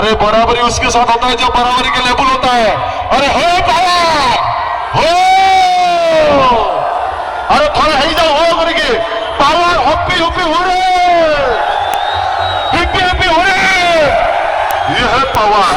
अरे बराबरी उसके साथ होता है जो बराबरी के लेवल होता है। अरे हो पावर हो, अरे थोड़ा ही जाओ हो करके पावर हप्पी हप्पी हो रे, हप्पी हप्पी हो रे, ये है पावर।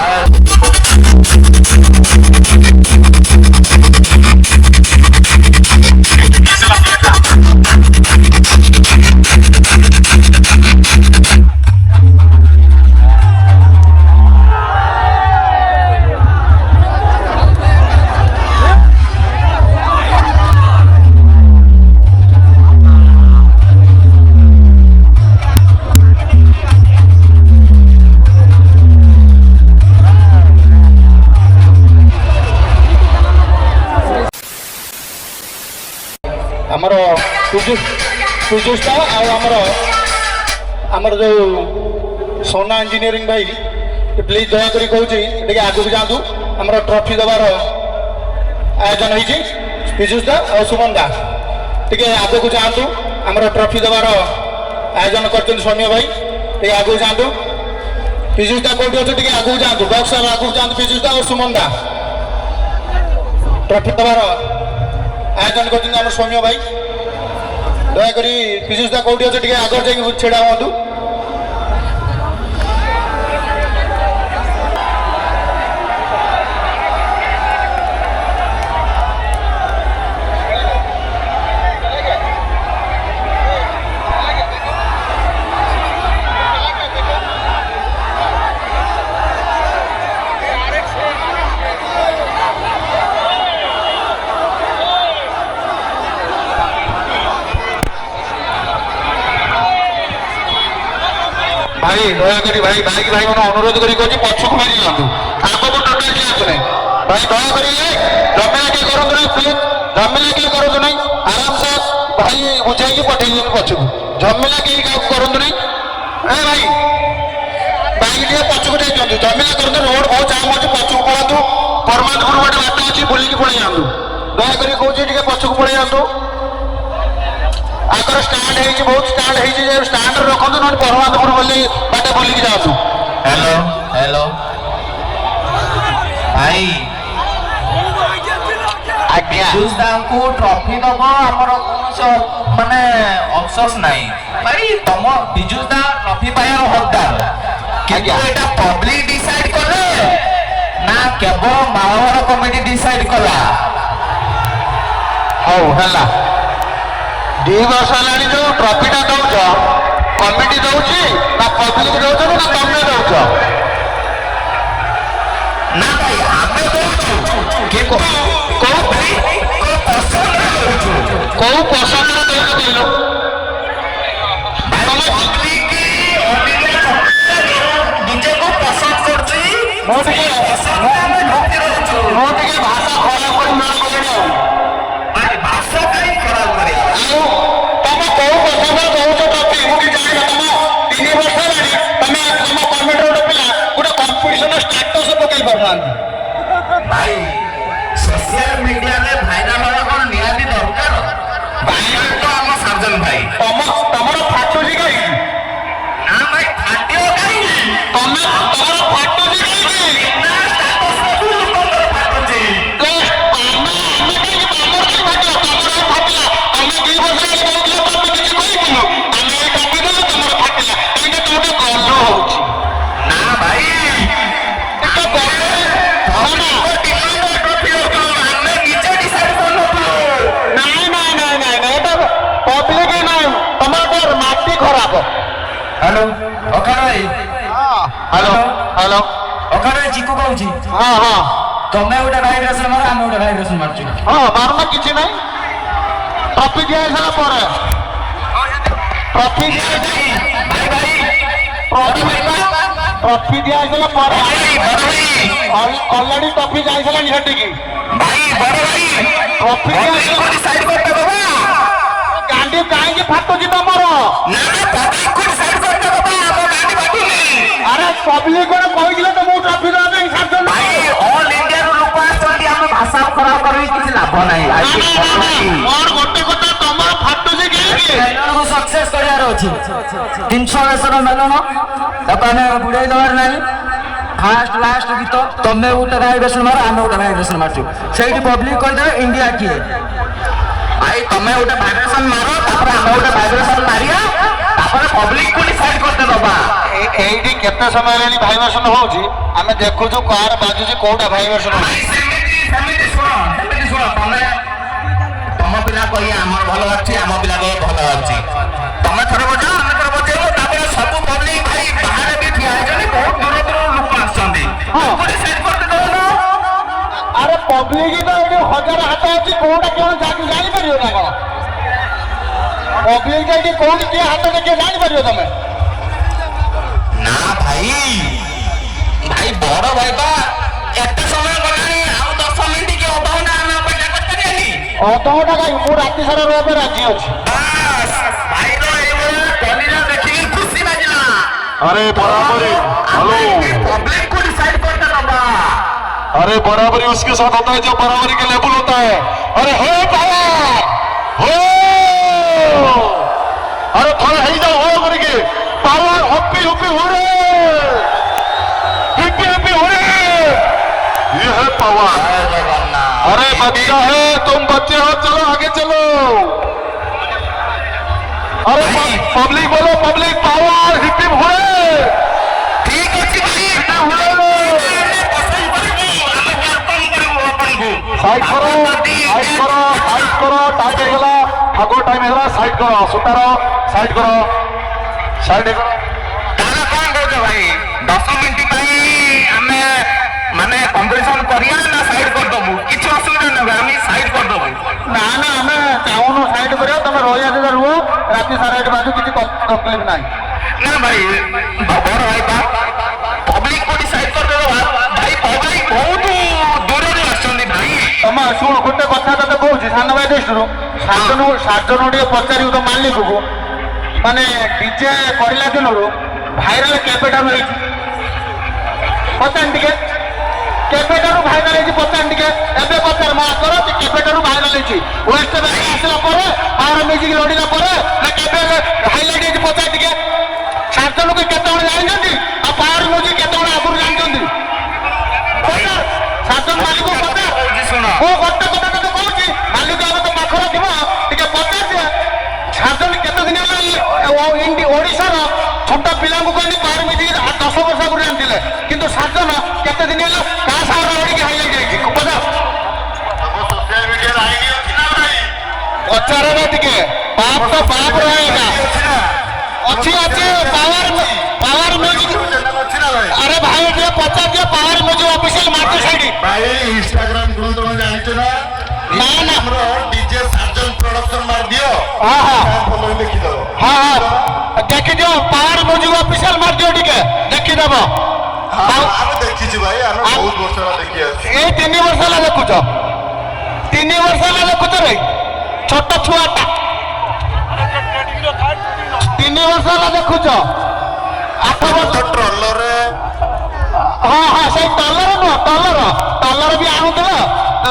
आमर सुजुष्टा आमर जो सोना इंजीनियरिंग भाई प्लीज दयाकोरी कहूँ आगू जातु आम ट्रॉफी दबार आयोजन होती पीजुषदा और सुमन दा टे आग को जातु आम ट्रॉफी दबार आयोजन कर सौम्य भाई टे आग जातु पीजुषदा कौटी अच्छे टे आगू जातु बक्सर आगू जातु पीजुषदा और सुमन दा ट्रॉफी दबार आयोजन कर सौम्य भाई दयाकोरी पीजुषदा कौटी अच्छे टे आगे जाकि छेड़ा हूँ। भाई दयाकोरी भाई भाई भाई मैंने अनुरोध करी पछक मारी जातु आगे को टोटाल किए आसने भाई दयाकोरी जमेला किए करूँ ना प्लीज जमेला किए करूँ ना आराम से भाई बुझाई पठे पछक जमेला किए करूँ ना ए भाई भाई टे पछक जाइए जमेला करूँ रोड बहुत जाम अच्छे पछक पड़ातु परमानपुर गोटे बाट अच्छी बुलिकी पड़े जातु दयाकोरी कहे पछक पड़े जातु आकर स्टार्ट है बहुत स्टार्ट है स्टार्ट रखु ना परमानपुर बोली बाटे बुलिकी जातु। हेलो हेलो भाई आज्ञा को ट्रॉफी दब आमर कौन माने अफसोस नहीं भाई तुम बिजुदा ट्रॉफी पाइबार हकदार किंतु एटा पब्लिक डिसाइड कले ना केवल मानवर कमिटी डिसाइड कला हौ है 2 वर्ष है जो ट्रॉफीटा दौच कमिटी दौर ना पब्लिक दौच ना तमें दौच ना भाई आमे दौचु कौ पसंद कहलु निजे को पसंद करछि भाषा खराब कर भाषा कहीं खराब करे तुम कौ पसंद दौच ट्रॉफी मुझे जान तुम 3 वर्ष है तुम तुम कमिटी गोटे पिला गोटे कंपिटिशन स्टाटस पकई पार भाई सोशल मीडिया में भाइराल होना कौन निहाती दरकार भाइराल तो आम सर्जन भाई तुम फाटुची कहीं ना भाई फाटियो कहीं तुम फाटुची कहीं ना स्टेटस को लोकंर फाटुची ना भाई हेलो ओकार भाई हेलो हेलो ओकार भाई चिकू कहूँ हाँ हाँ तुम्हें गोटे भाइब्रेसन मार आम गोटे भाइब्रेसन मारचु हाँ मारना किसी नहीं ट्रॉफी दिया सारा पर ट्रॉफी ट्रॉफी दिया सारा पर ऑलरेडी ट्रॉफी जाई सारा निहटी की भाई बड़ भाई ट्रॉफी को डिसाइड करते बाबा गांडी काहे फाटो जी तमरो ना पब्लिक को डिसाइड करते बाबा हम गांडी फाटुनी अरे पब्लिक को कहिले तो मु ट्रॉफी दे दे साथ भाई ऑल इंडिया रो लोक आछन हम भाषा खराब करबी किछि लाभ नाही और गोटे गोटे तमरो फाटो जी के मेलन को सक्सेस करियार अछि 300 वर्षर मेलन तक हमें बुड़ाई दबार नाही ফার্স্ট লাস্ট গীত ତମେ ଗୋଟେ ଭାଇବ୍ରେସନ ମାର ଆମେ ଗୋଟେ ଭାଇବ୍ରେସନ ମାରୁଛୁ ସେଇଠି ପବ୍ଲିକ କହିଦେବେ ଇଣ୍ଡିଆ କିଏ ଭାଇ ତମେ ଗୋଟେ ଭାଇବ୍ରେସନ ମାର ତାପରେ ଆମେ ଗୋଟେ ଭାଇବ୍ରେସନ ମାରିବା ତାପରେ ପବ୍ଲିକ କୁ ଡିସାଇଡ କରିତେ ଦବା। এইটি কেতে সময় হেলানি ভাইব্রেসন হଉଛି ଆମେ ଦେଖୁଛୁ କାହାର ବାଜୁଛି କୋଉଟା ଭାଇବ୍ରେସନ ଭାଇ ସେମିତି ଶୁଣ ତମ ପିଲା କହିବେ ଆମର ଭଲ ଅଛି ଆମ ପିଲା କହିବେ ଭଲ ଅଛି ତମେ ଥରେ ବଜାଅ ଆମେ ଥରେ ବଜେଇବୁ ତାପରେ ସବୁ ପବ୍ଲିକ ଭାଇ ବାହାରେ ବି ଠିଆ ହେଇଛନ୍ତି ବହୁତ ଦୂର ଦୂରରୁ ଲୋକ ଆସୁଛନ୍ତି ଡିସାଇଡ କରିତେ ଦଉନ। ଆରେ ପବ୍ଲିକ ତ ଏଠି ହଜାର ହାତ ଅଛି କୋଉଟା କେଉଁ ଜାଣିପାରିବ ନା କଣ ପବ୍ଲିକ ଏଠି କୋଉଠି କିଏ ହାତ ଦେଖିଏ ଜାଣିପାରିବ ତମେ ନା ଭାଇ ବଡ ଭାଇ ବା ଏତେ ସମୟ ଗଲାଣି ଆଉ 10 ମିନିଟ କି ଅଧଘଣ୍ଟା ଆମେ ଅପେକ୍ଷା କରିପାରିବାନି ଅଧଘଣ୍ଟା କାହିଁ ମୁଁ ରାତି ସାରା ରହିବା ପାଇଁ ରାଜି ଅଛି ବାସ୍ ଭାଇର ଏଇଭଳିଆ କଲିରା ଦେଖିକି ଖୁସି ଲାଗିଲା। अरे बराबरी हेलो पब्लिक को डिसाइड करते दबा। अरे बराबरी उसके साथ होता है जो बराबरी के लेवल होता है। अरे हो पावर हो अरे थोड़ा ही जाओ हो करके पावर हप्पी हप्पी हो रे हप्पी हप्पी हो रे ये है पावर। अरे बच्चा है तुम बच्चे हो चलो आगे चलो। अरे पब्लिक बोलो पब्लिक पावर हिप्पी हो रे ठीक अच्छी भाई साइड करो साइड करो साइड करो टाइम ହେଇଗଲା ଆଗो ଟାଇମ ହେଇଗଲା ସାଇଡ କର ସୁତାର ସାଇଡ କର ସାଇଡ କର ତାହେଲେ କଣ କହୁଛ ଭାଇ 10 ମିନିଟ ପାଇଁ ଆମେ ମାନେ କମ୍ପିଟିସନ କରିବା ନା ସାଇଡ କରିଦବୁ କିଛି ଅସୁବିଧା ନାହିଁ ଆମେ ସାଇଡ କରିଦବୁ। ନା ନା ଆମେ ଚାହୁଁନୁ ସାଇଡ କରିବା ତମେ ରହିବା ଯଦି ରୁହ ରାତି ସାରା ଏଠି ବାଜୁ କିଛି ତକଲିଫ ନାହିଁ ନା ଭାଇ ବଡ ଭାଇ ପବ୍ଲିକ को डिसाइड କରିଦେବା ଭାଇ ପବ୍ଲିକ ବହୁତ ଦୂରରୁ ଆସୁଛନ୍ତି ଭାଇ। ତମେ ଶୁଣ ଗୋଟେ କଥା ତତେ କହୁଛି ସାନ ଭାଇ ଦୃଷ୍ଟିରୁ ସାର୍ଜନ ଟିକେ ପଚାରିବୁ ତ ମାଲିକକୁ ମାନେ ଡିଜେ କରିଲା ଦିନରୁ ଭାଇରାଲ କେବେଠାରୁ ହେଇଛି ପଚାର ଟିକେ କେବେଠାରୁ ଭାଇରାଲ ହେଇଛି ପଚାର ଟିକେ ଏବେ ପଚାର ମୋ ଆଗର କେବେଠାରୁ ଭାଇରାଲ ହେଇଛି ୱେଷ୍ଟ ବେଙ୍ଗଲ ଆସିଲା ପରେ ପାୱାର ମ୍ୟୁଜିକ ଲଢିଲା ପରେ ନା କେବେ ହାଇଲାଇଟ୍ ହେଇଛି ପଚାର ଟିକେ ସାର୍ଜନକୁ କେତେବେଳେ ଜାଣିଛନ୍ତି ଆଉ ପାୱାର ମ୍ୟୁଜିକ କେତେବେଳେ ଆଗରୁ ଜାଣିଛନ୍ତି ପଚାର ସାର୍ଜନ ମାଲିକ ପଚାର ମୁଁ ଗୋଟେ କଥା ତତେ କହୁଛି ମାଲିକ ଏବେ ତ ପାଖରେ ଥିବ ଟିକେ ପଚାର ସାର୍ଜନ କେତେ ଦିନ ହେଲା ଓଡ଼ିଶାର ଛୋଟ ପିଲାଙ୍କୁ କହିଲି ପାୱାର ମ୍ୟୁଜିକ 10 ବର୍ଷ ଆଗରୁ ଜାଣିଥିଲେ କିନ୍ତୁ ସାର୍ଜନ କେତେ ଦିନ ହେଲା କାହା ସାଙ୍ଗରେ ଲଢିକି ହାଇଲାଇଟ୍ ହେଇଛି ପଚାର सोशल मीडिया आईडी ଅଛି ନା ଭାଇ ପଚାର ନା ଟିକେ ପାପ ତ ପାପ ରହିଲା ଅଛି ଅଛି ପାୱାର ମ୍ୟୁଜିକ ଅଛି ନା ଭାଇ अरे भाई ये पचास जो पावर में जो ऑफिशियल मार्केट साइड भाई इंस्टाग्राम ग्रुप तुम जानिଛ ना ना ना हमरो डीजे सर्जन प्रोडक्शन मार दियो हाँ हाँ फॉलो लिखि दो हाँ हाँ देखी जो पावर म्यूजिक ऑफिशियल मार दियो ठीक है देखी देव हां हम देखिछु भाई हम बहुत वर्ष होला देखि आछि ये 3 वर्ष ला देखुछ 3 वर्ष ला देखुछ रे छोट छुआटा 3 वर्ष ला देखुछ 8 वर्ष ट्रोलर रे हाँ हाँ से टलर नुह टलर भी आणुल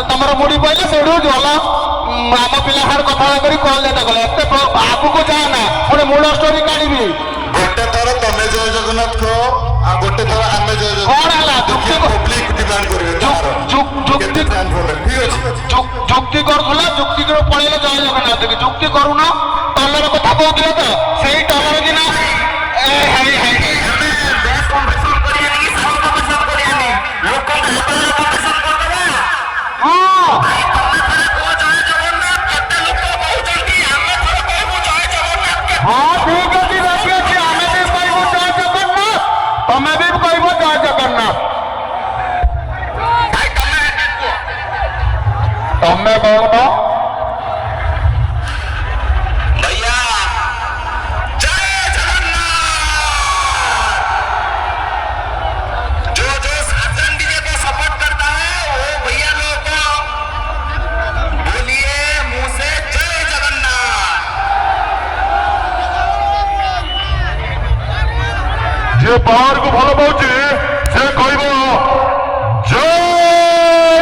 तुम मुड़ी पड़े से जल आम पिला सार कथा करी कल जाता कले एत आगू को जाए ना पुणे मूल स्टोरी काढ़ी गोटे थर तमे जय जगन्नाथ को आ गोटे थर आमे जय कौन है जगन्नाथ पब्लिक डिमांड करिवे जुक्ति ठीक अछि जुक्ति करूला जुक्ति कर पड़े जय जगन्नाथ की जुक्ति करून टलर कथा कहते तो से टलर दिन हाँ ठीक अच्छी राजी अच्छी आम भी कहू जय जगन्नाथ तमें भी कहब जय जगन्नाथ तमें कौन भैया जय जगन्नाथ जो साजन डीजे को सपोर्ट करता है वो भैया लोग को बोलिए मुंह से जय जगन्नाथ। जे पावर को भलो पाउची से कहबो जय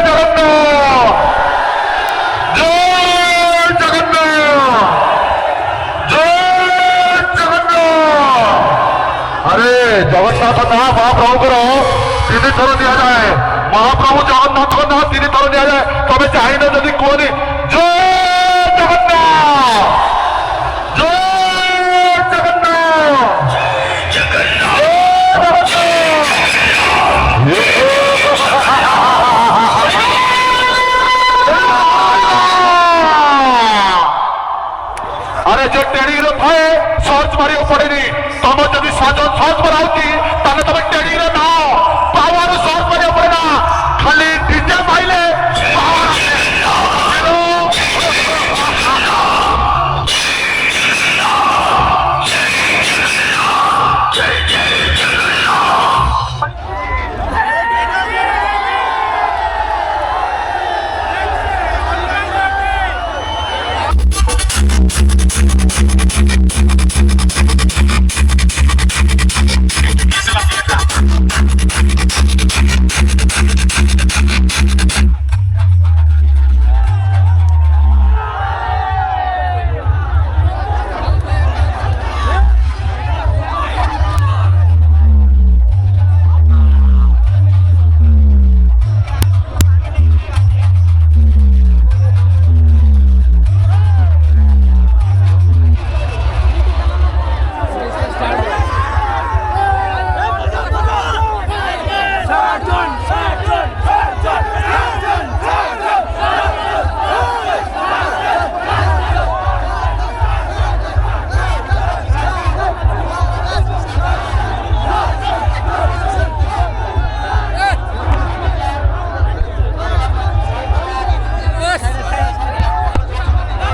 जगन्नाथ जय जगन्नाथ जय जगन्नाथ। अरे जगन्नाथ ना बाप राव करो दिन ତିନି ଥର ଦିଆଯାଏ ମହାପ୍ରଭୁ ଜଗନ୍ନାଥଙ୍କ ନାଁ ତିନି ଥର ଦିଆଯାଏ ତମେ ଚାହିଁନ ଯଦି କୁହନି ଜୟ ଜଗନ୍ନାଥ ଜୟ ଜଗନ୍ନାଥ अरे जो टेढ़ी रे थाए सर्च मारियो पड़ेनी तुम जदि सर्च माराउची ताने तुम टेढ़ी रे ना पावर सर्च मारियो पड़ेना खाली डीजे माइले पावर